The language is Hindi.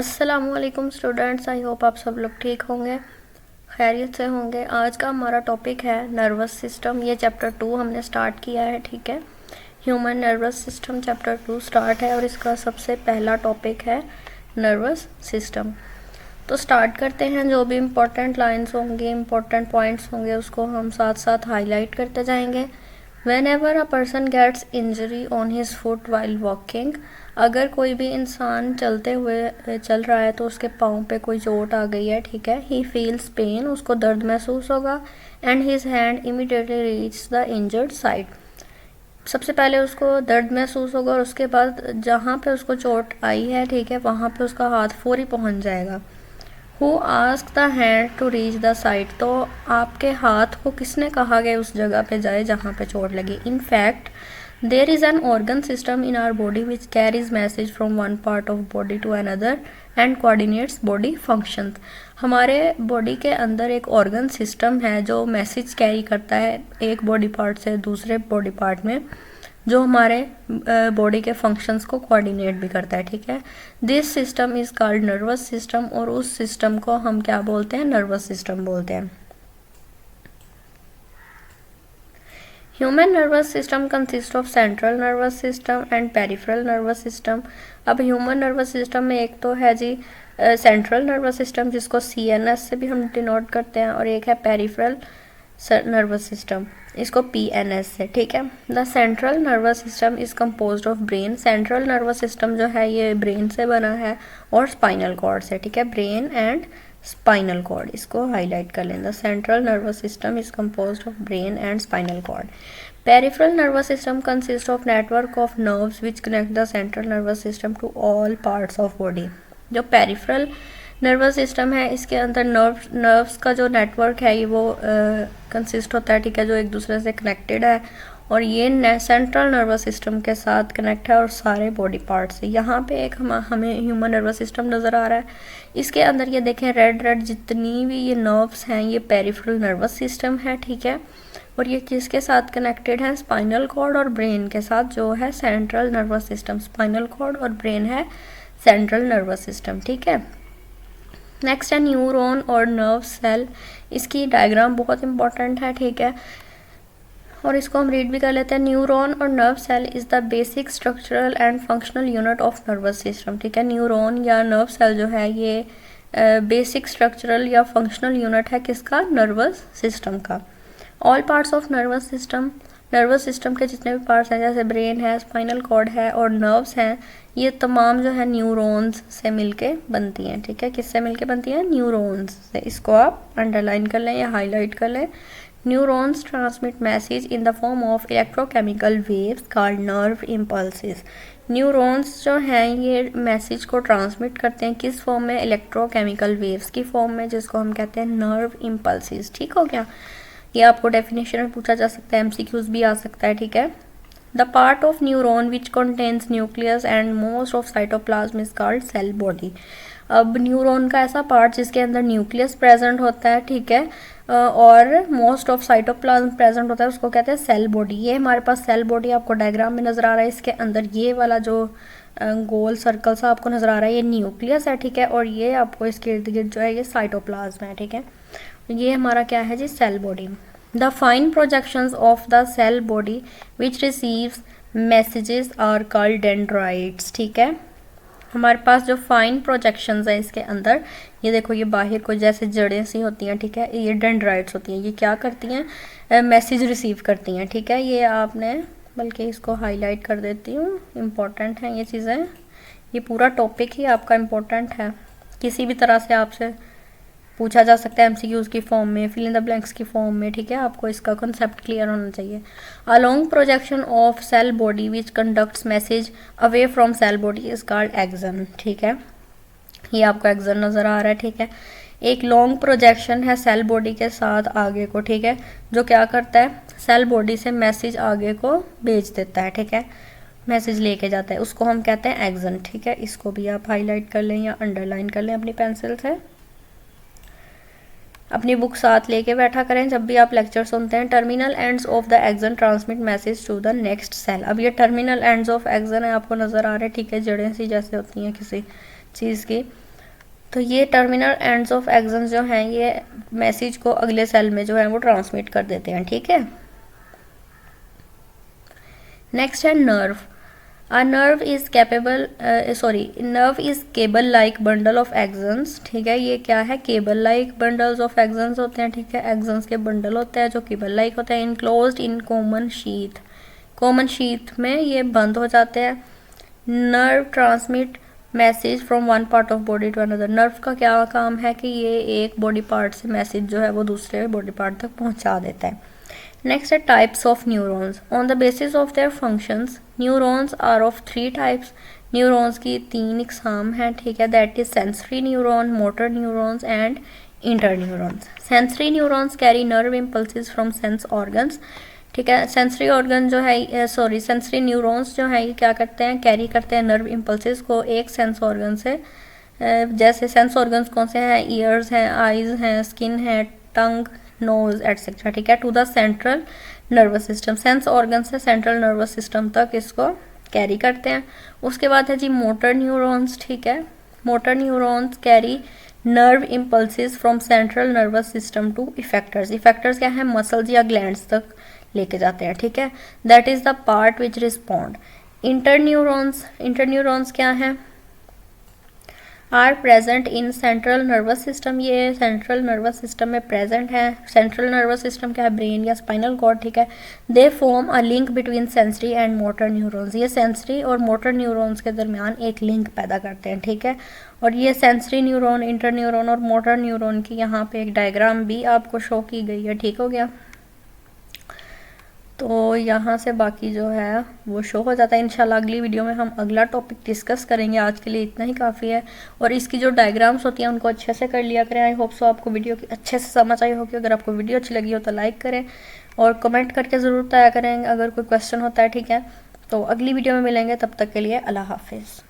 अस्सलामुअलैकुम स्टूडेंट्स, आई होप आप सब लोग ठीक होंगे, खैरियत से होंगे। आज का हमारा टॉपिक है नर्वस सिस्टम। ये चैप्टर 2 हमने स्टार्ट किया है, ठीक है। Human nervous system chapter 2 start है और इसका सबसे पहला टॉपिक है नर्वस सिस्टम। तो स्टार्ट करते हैं। जो भी इम्पोर्टेंट लाइंस होंगी, इम्पोर्टेंट पॉइंट्स होंगे, उसको हम साथ साथ हाईलाइट करते जाएंगे। Whenever a person gets injury on his foot while walking, अगर कोई भी इंसान चलते हुए चल रहा है तो उसके पाँव पे कोई चोट आ गई है, ठीक है। ही फील्स पेन, उसको दर्द महसूस होगा। And his hand immediately reach the injured side, सबसे पहले उसको दर्द महसूस होगा और उसके बाद जहाँ पे उसको चोट आई है, ठीक है, वहाँ पे उसका हाथ फौरी पहुँच जाएगा। Who asked the hand to reach the site? तो आपके हाथ को किसने कहा गया उस जगह पे जाए जहाँ पे चोट लगी। In fact, there is an organ system in our body which carries message from one part of body to another and coordinates body functions. हमारे बॉडी के अंदर एक ऑर्गन सिस्टम है जो मैसेज कैरी करता है एक बॉडी पार्ट से दूसरे बॉडी पार्ट में, जो हमारे बॉडी के फंक्शंस को कोऑर्डिनेट भी करता है, ठीक है। This system is called nervous system, और उस सिस्टम को हम क्या बोलते हैं? नर्वस सिस्टम बोलते हैं। Human nervous system consist of central nervous system and peripheral nervous system. अब ह्यूमन नर्वस सिस्टम में एक तो है जी सेंट्रल नर्वस सिस्टम, जिसको CNS से भी हम डिनोट करते हैं, और एक है पेरिफेरल नर्वस सिस्टम, इसको PNS से, ठीक है। The central nervous system is composed of brain. Central nervous system जो है ये ब्रेन से बना है और स्पाइनल कॉर्ड से, ठीक है। ब्रेन एंड स्पाइनल कॉर्ड, इसको हाईलाइट कर लें। The central nervous system is composed of brain and spinal cord. Peripheral nervous system consist of network of nerves which connect the central nervous system to all parts of body. जो पेरिफेरल नर्वस सिस्टम है इसके अंदर नर्व्स का जो नेटवर्क है ये वो कंसिस्ट होता है, ठीक है, जो एक दूसरे से कनेक्टेड है, और ये सेंट्रल नर्वस सिस्टम के साथ कनेक्ट है और सारे बॉडी पार्ट से। यहाँ पे एक हमें ह्यूमन नर्वस सिस्टम नज़र आ रहा है। इसके अंदर ये देखें रेड जितनी भी ये नर्व्स हैं ये पेरिफेरल नर्वस सिस्टम है, ठीक है। और ये किसके साथ कनेक्टेड है? स्पाइनल कॉर्ड और ब्रेन के साथ, जो है central nervous system. Spinal cord और ब्रेन है सेंट्रल नर्वस सिस्टम, ठीक है। नेक्स्ट है न्यूरॉन और नर्व सेल। इसकी डायग्राम बहुत इंपॉर्टेंट है, ठीक है, और इसको हम रीड भी कर लेते हैं। न्यूरॉन और nerve cell is the basic structural and functional unit of nervous system, ठीक है। न्यूरॉन या नर्व सेल जो है ये बेसिक स्ट्रक्चरल या फंक्शनल यूनिट है किसका? नर्वस सिस्टम का। All parts of nervous system, nervous system के जितने भी पार्ट्स हैं जैसे ब्रेन है, स्पाइनल कॉर्ड है और नर्व्स हैं, ये तमाम जो है न्यूरॉन्स से मिलके बनती हैं, ठीक है। किससे मिलके बनती हैं? न्यूरॉन्स से। इसको आप अंडरलाइन कर लें या हाईलाइट कर लें। Neurons transmit message in the form of electrochemical waves called nerve impulses. Neurons जो हैं ये मैसेज को ट्रांसमिट करते हैं किस फॉर्म में? इलेक्ट्रोकेमिकल वेव्स की फॉर्म में, जिसको हम कहते हैं नर्व इम्पल्सेस, ठीक हो गया। ये आपको डेफिनेशन में पूछा जा सकता है, MCQs भी आ सकता है, ठीक है। The part of neuron which contains nucleus and most of cytoplasm is called cell body. अब न्यूरॉन का ऐसा पार्ट जिसके अंदर न्यूक्लियस प्रेजेंट होता है, ठीक है, और मोस्ट ऑफ साइटोप्लाज्म प्रेजेंट होता है, उसको कहते हैं सेल बॉडी। ये हमारे पास सेल बॉडी आपको डायग्राम में नज़र आ रहा है। इसके अंदर ये वाला जो गोल सर्कल सा आपको नज़र आ रहा है ये न्यूक्लियस है, ठीक है, और ये आपको इसके इर्द गिर्द जो है ये साइटोप्लाज्म है, ठीक है। ये हमारा क्या है जी? Cell body. The fine projections of the cell body which receives messages are called dendrites, ठीक है। हमारे पास जो फाइन प्रोजेक्शंस है इसके अंदर ये देखो, ये बाहर को जैसे जड़ें सी होती हैं, ठीक है, ये डेंड्राइट्स होती हैं। ये क्या करती हैं? मैसेज रिसीव करती हैं, ठीक है। ये आपने, बल्कि इसको हाईलाइट कर देती हूँ, इम्पॉर्टेंट हैं ये चीज़ें। ये पूरा टॉपिक ही आपका इम्पोर्टेंट है, किसी भी तरह से आपसे पूछा जा सकता है MCQs की फॉर्म में, फिल इन द ब्लैंक्स की फॉर्म में, ठीक है। आपको इसका कॉन्सेप्ट क्लियर होना चाहिए। A long projection of cell body which conducts message away from cell body is called axon, ठीक है। ये आपको एक्सन नज़र आ रहा है, ठीक है। एक लॉन्ग प्रोजेक्शन है सेल बॉडी के साथ आगे को, ठीक है, जो क्या करता है? सेल बॉडी से मैसेज आगे को भेज देता है, ठीक है, मैसेज लेके जाता है, उसको हम कहते हैं एक्सन, ठीक है। इसको भी आप हाईलाइट कर लें या अंडरलाइन कर लें अपनी पेंसिल से। अपनी बुक साथ लेके बैठा करें जब भी आप लेक्चर सुनते हैं। Terminal ends of the axon transmit message to the next cell. अब ये टर्मिनल एंड्स ऑफ एक्सन है, आपको नज़र आ रहे हैं, ठीक है, जड़ें सी जैसे होती हैं किसी चीज़ की। तो ये टर्मिनल एंड्स ऑफ एक्सन्स जो हैं ये मैसेज को अगले सेल में जो है वो ट्रांसमिट कर देते हैं, ठीक है। नेक्स्ट है nerve. A nerve is cable like bundle of axons, ठीक है। ये क्या है, cable like bundles of axons होते हैं, ठीक है। axons के बंडल होते हैं जो cable like होते हैं, enclosed in common sheath, common sheath में ये बंद हो जाते हैं। nerve transmit message from one part of body to another, nerve का क्या काम है कि ये एक बॉडी पार्ट से मैसेज जो है वो दूसरे बॉडी पार्ट तक पहुंचा देता है। नेक्स्ट है types of neurons. On the basis of their functions neurons are of 3 types, neurons की 3 इकसाम हैं, ठीक है। That is sensory neuron, motor neurons and inter neurons. Sensory neurons carry nerve impulses from sense organs, ठीक है। सेंसरी ऑर्गन जो है सेंसरी न्यूरॉन्स जो है ये क्या करते हैं, कैरी करते हैं नर्व इम्पल्सिस को एक सेंस ऑर्गन से, जैसे सेंस ऑर्गन्स कौन से हैं, ईयर्स हैं, आइज हैं, स्किन है, टंग, नोज एटसेट्रा, ठीक है, to the central nervous system. Sense organ से सेंट्रल नर्वस सिस्टम तक इसको कैरी करते हैं। उसके बाद है जी मोटर न्यूरॉन्स, ठीक है। Motor neurons carry nerve impulses from central nervous system to effectors. Effectors क्या है, मसल्स या ग्लैंड्स तक लेके जाते हैं, ठीक है। That is the part which respond. Inter neurons क्या है, are present in central nervous system, ये सेंट्रल नर्वस सिस्टम में प्रेजेंट है। सेंट्रल नर्वस सिस्टम क्या है, ब्रेन या स्पाइनल कॉर्ड, ठीक है। They form a link between sensory and motor neurons, ये सेंसरी और मोटर न्यूरॉन्स के दरमियान एक लिंक पैदा करते हैं, ठीक है। और ये सेंसरी न्यूरॉन, इंटर न्यूरॉन और मोटर न्यूरॉन की यहाँ पे एक डायग्राम भी आपको शो की गई है, ठीक हो गया। तो यहाँ से बाकी जो है वो शो हो जाता है। इंशाल्लाह अगली वीडियो में हम अगला टॉपिक डिस्कस करेंगे। आज के लिए इतना ही काफ़ी है। और इसकी जो डायग्राम्स होती हैं उनको अच्छे से कर लिया करें। आई होप सो आपको वीडियो की अच्छे से समझ आई होगी। अगर आपको वीडियो अच्छी लगी हो तो लाइक करें और कमेंट करके ज़रूर बताया करें अगर कोई क्वेश्चन होता है, ठीक है। तो अगली वीडियो में मिलेंगे, तब तक के लिए अल्लाह हाफिज़।